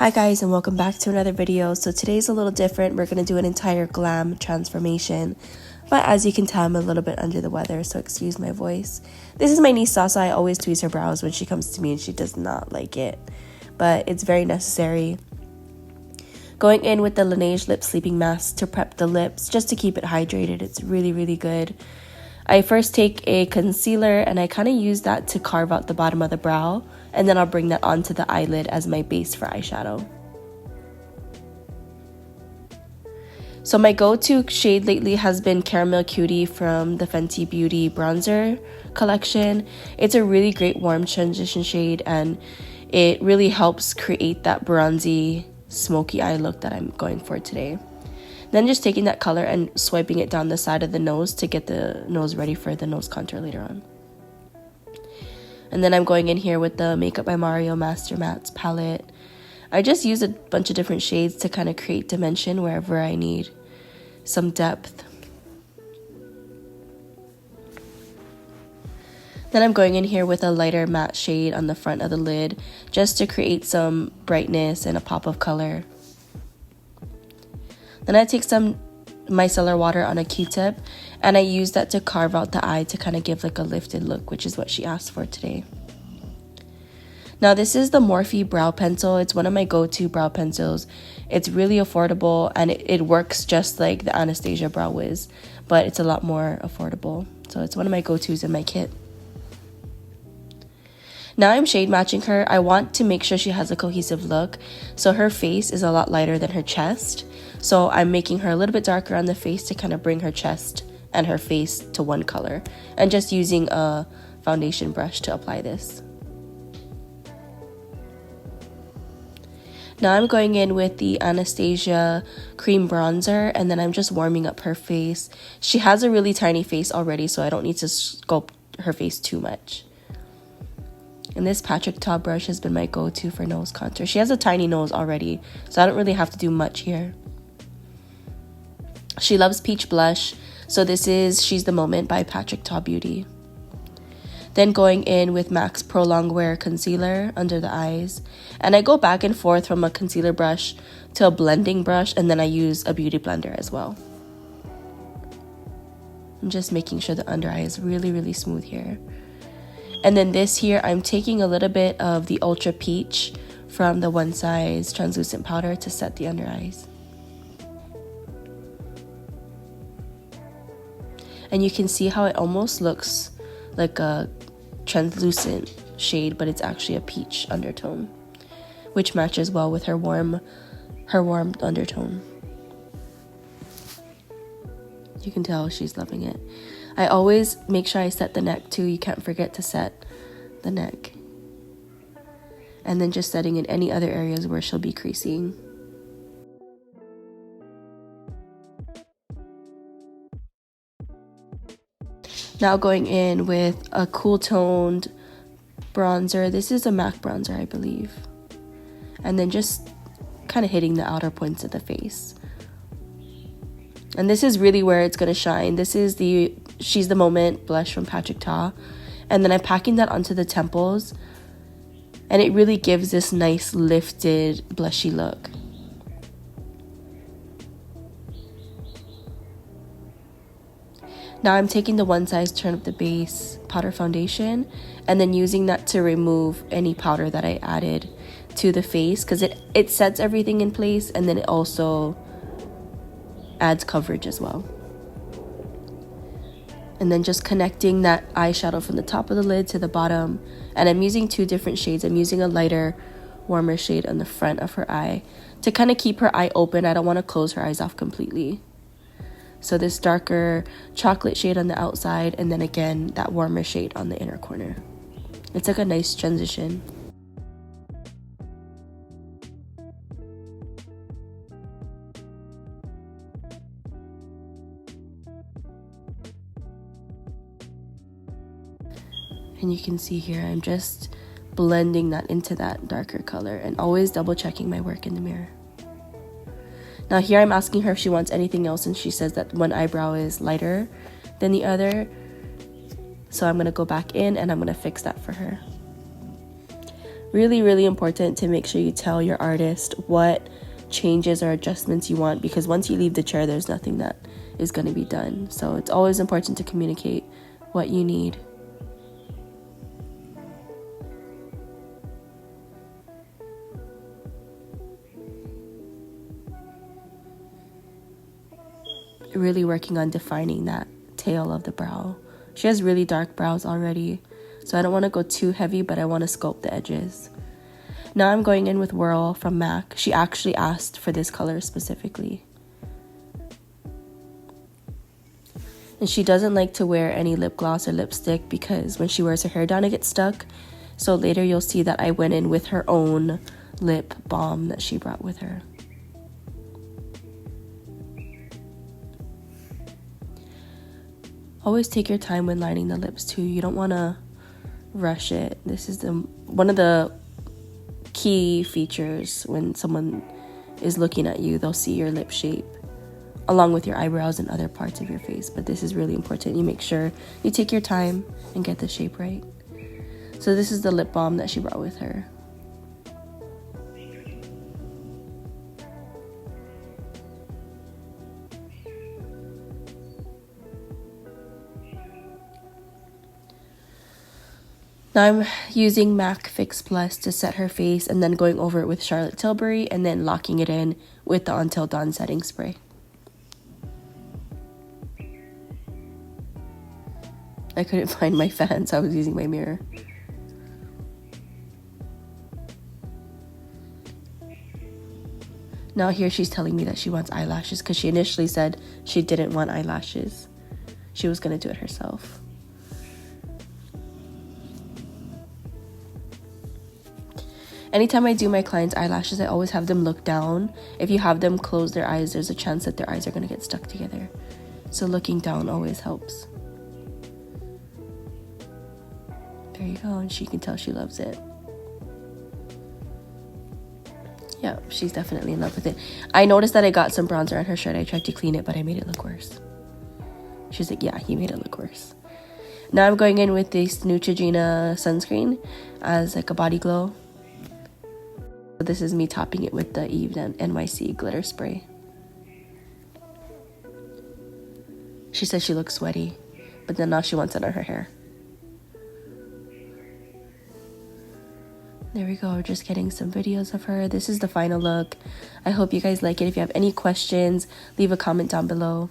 Hi guys, and welcome back to another video. So today's a little different. We're going to do an entire glam transformation. But as you can tell, I'm a little bit under the weather, so excuse my voice. This is my niece Sasa. I always tweeze her brows when she comes to me and she does not like it. But it's very necessary. Going in with the Laneige lip sleeping mask to prep the lips, just to keep it hydrated. It's really, really good. I first take a concealer and I kind of use that to carve out the bottom of the brow. And then I'll bring that onto the eyelid as my base for eyeshadow. So my go-to shade lately has been Caramel Cutie from the Fenty Beauty bronzer collection. It's a really great warm transition shade and it really helps create that bronzy, smoky eye look that I'm going for today. Then just taking that color and swiping it down the side of the nose to get the nose ready for the nose contour later on. And then I'm going in here with the Makeup by Mario Master Mattes palette. I just use a bunch of different shades to kind of create dimension wherever I need some depth. Then I'm going in here with a lighter matte shade on the front of the lid just to create some brightness and a pop of color. Then I take some micellar water on a Q-tip and I use that to carve out the eye to kind of give like a lifted look, which is what she asked for today. Now this is the Morphe brow pencil. It's one of my go-to brow pencils. It's really affordable and it works just like the Anastasia Brow Wiz, but it's a lot more affordable. So it's one of my go-tos in my kit. Now I'm shade matching her. I want to make sure she has a cohesive look. So her face is a lot lighter than her chest. So I'm making her a little bit darker on the face to kind of bring her chest and her face to one color. And just using a foundation brush to apply this. Now I'm going in with the Anastasia cream bronzer and then I'm just warming up her face. She has a really tiny face already, so I don't need to sculpt her face too much. And this Patrick Ta brush has been my go-to for nose contour. She has a tiny nose already, so I don't really have to do much here. She loves peach blush, so this is She's the Moment by Patrick Ta Beauty. Then going in with MAC's Pro Longwear Concealer under the eyes. And I go back and forth from a concealer brush to a blending brush, and then I use a beauty blender as well. I'm just making sure the under eye is really, really smooth here. And then this here, I'm taking a little bit of the Ultra Peach from the One Size translucent powder to set the under eyes. And you can see how it almost looks like a translucent shade, but it's actually a peach undertone, which matches well with her warm undertone. You can tell she's loving it. I always make sure I set the neck too. You can't forget to set the neck. And then just setting in any other areas where she'll be creasing. Now going in with a cool toned bronzer. This is a MAC bronzer, I believe. And then just kind of hitting the outer points of the face. And this is really where it's going to shine. This is the She's the Moment blush from Patrick Ta. And then I'm packing that onto the temples. And it really gives this nice lifted blushy look. Now I'm taking the One Size Turn Up the Base powder foundation and then using that to remove any powder that I added to the face, because it sets everything in place and then it also adds coverage as well. And then just connecting that eyeshadow from the top of the lid to the bottom. And I'm using two different shades. I'm using a lighter, warmer shade on the front of her eye to kind of keep her eye open. I don't want to close her eyes off completely. So this darker chocolate shade on the outside, and then again that warmer shade on the inner corner. It's like a nice transition. And you can see here I'm just blending that into that darker color and always double checking my work in the mirror. Now here I'm asking her if she wants anything else, and she says that one eyebrow is lighter than the other. So I'm going to go back in and I'm going to fix that for her. Really, really important to make sure you tell your artist what changes or adjustments you want, because once you leave the chair, there's nothing that is going to be done. So it's always important to communicate what you need. Really working on defining that tail of the brow. She has really dark brows already, so I don't want to go too heavy, but I want to sculpt the edges. Now I'm going in with Whirl from MAC. She actually asked for this color specifically. And she doesn't like to wear any lip gloss or lipstick because when she wears her hair down, it gets stuck. So later you'll see that I went in with her own lip balm that she brought with her. Always take your time when lining the lips too. You don't want to rush it. This is one of the key features when someone is looking at you. They'll see your lip shape along with your eyebrows and other parts of your face, but this is really important. You make sure you take your time and get the shape right. So this is the lip balm that she brought with her. Now I'm using MAC Fix Plus to set her face and then going over it with Charlotte Tilbury and then locking it in with the Until Dawn setting spray. I couldn't find my fan, so I was using my mirror. Now here she's telling me that she wants eyelashes because she initially said she didn't want eyelashes. She was going to do it herself. Anytime I do my clients' eyelashes, I always have them look down. If you have them close their eyes, there's a chance that their eyes are going to get stuck together. So looking down always helps. There you go, and she can tell she loves it. Yeah, she's definitely in love with it. I noticed that I got some bronzer on her shirt. I tried to clean it, but I made it look worse. She's like, yeah, he made it look worse. Now I'm going in with this Neutrogena sunscreen as like a body glow. This is me topping it with the Eve NYC glitter spray. She says she looks sweaty, but then now she wants it on her hair. There we go, we're just getting some videos of her. This is the final look. I hope you guys like it. If you have any questions, leave a comment down below.